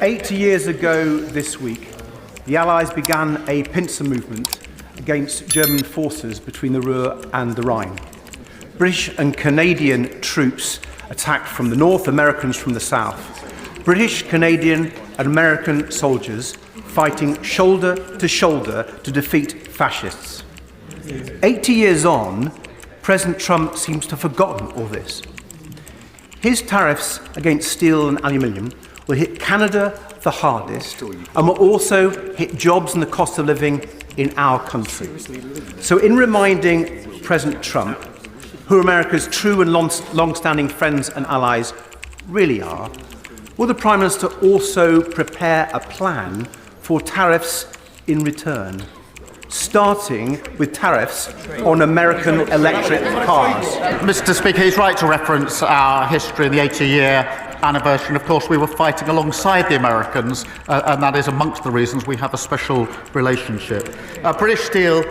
80 years ago this week, the Allies began a pincer movement against German forces between the Ruhr and the Rhine. British and Canadian troops attacked from the north, Americans from the south. British, Canadian and American soldiers fighting shoulder to defeat fascists. 80 years on, President Trump seems to have forgotten all this. His tariffs against steel and aluminium will hit Canada the hardest and will also hit jobs and the cost of living in our country. So in reminding President Trump who America's true and long-standing friends and allies really are, will the Prime Minister also prepare a plan for tariffs in return, starting with tariffs on American electric cars? Mr. Speaker, he's right to reference our history, the 80-year anniversary. And of course, we were fighting alongside the Americans, and that is amongst the reasons we have a special relationship. British steel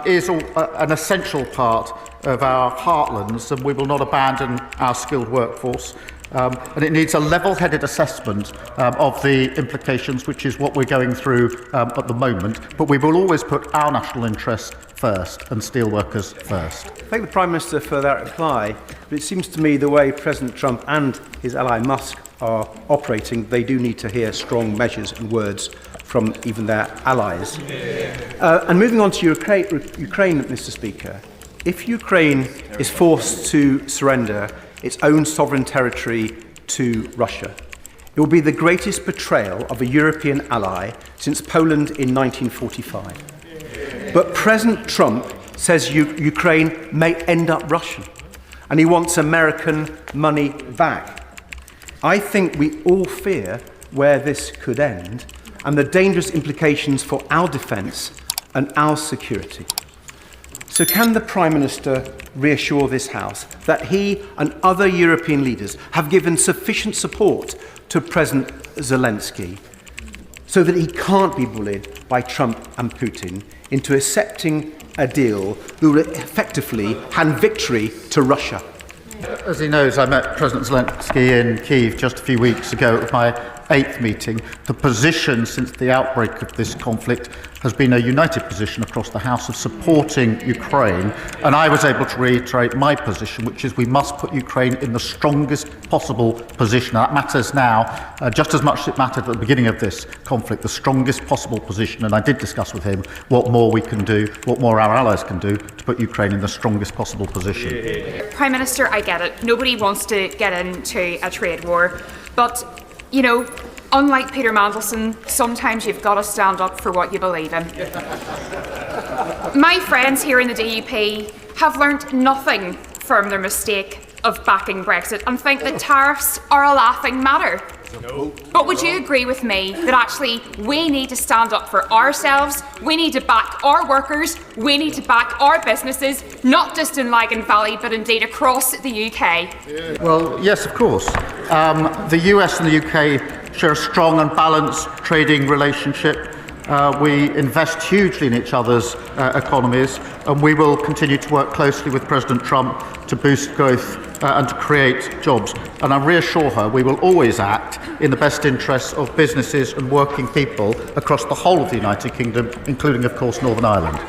is an essential part of our heartlands, and we will not abandon our skilled workforce. And it needs a level-headed assessment of the implications, which is what we're going through at the moment. But we will always put our national interest first and steelworkers first. Thank the Prime Minister for that reply. But it seems to me the way President Trump and his ally Musk are operating, they do need to hear strong measures and words from even their allies. And moving on to Ukraine, Mr. Speaker, if Ukraine is forced to surrender its own sovereign territory to Russia, it will be the greatest betrayal of a European ally since Poland in 1945. But President Trump says Ukraine may end up Russian, and he wants American money back. I think we all fear where this could end and the dangerous implications for our defence and our security. So can the Prime Minister reassure this House that he and other European leaders have given sufficient support to President Zelensky so that he can't be bullied by Trump and Putin into accepting a deal that will effectively hand victory to Russia? As he knows, I met President Zelensky in Kyiv just a few weeks ago at my 8th meeting. The position since the outbreak of this conflict has been a united position across the House of supporting Ukraine, and I was able to reiterate my position, which is we must put Ukraine in the strongest possible position. That matters now just as much as it mattered at the beginning of this conflict, the strongest possible position, and I did discuss with him what more we can do, what more our allies can do to put Ukraine in the strongest possible position. Prime Minister, I get it. Nobody wants to get into a trade war, but you know, unlike Peter Mandelson, sometimes you've got to stand up for what you believe in. My friends here in the DUP have learnt nothing from their mistake of backing Brexit and think that tariffs are a laughing matter. No. But would you agree with me that actually we need to stand up for ourselves, we need to back our workers, we need to back our businesses, not just in Lagan Valley, but indeed across the UK? Well, yes, of course. The US and the UK share a strong and balanced trading relationship. We invest hugely in each other's economies, and we will continue to work closely with President Trump to boost growth and to create jobs. And I reassure her we will always act in the best interests of businesses and working people across the whole of the United Kingdom, including, of course, Northern Ireland.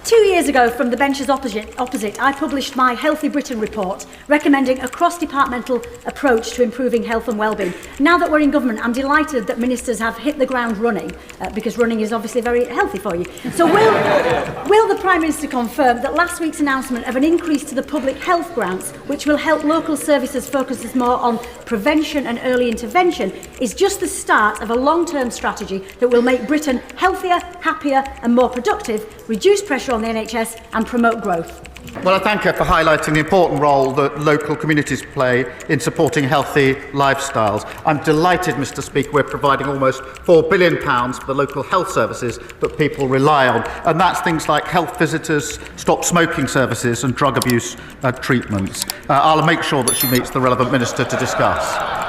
2 years ago, from the benches opposite, I published my Healthy Britain report, recommending a cross-departmental approach to improving health and wellbeing. Now that we're in government, I'm delighted that ministers have hit the ground running, because running is obviously very healthy for you. So will the Prime Minister confirm that last week's announcement of an increase to the public health grants, which will help local services focus more on prevention and early intervention, is just the start of a long-term strategy that will make Britain healthier, happier and more productive, reduce pressure on the NHS and promote growth? Well, I thank her for highlighting the important role that local communities play in supporting healthy lifestyles. I'm delighted, Mr. Speaker, we're providing almost £4 billion for the local health services that people rely on, and that's things like health visitors, stop smoking services and drug abuse treatments. I'll make sure that she meets the relevant minister to discuss.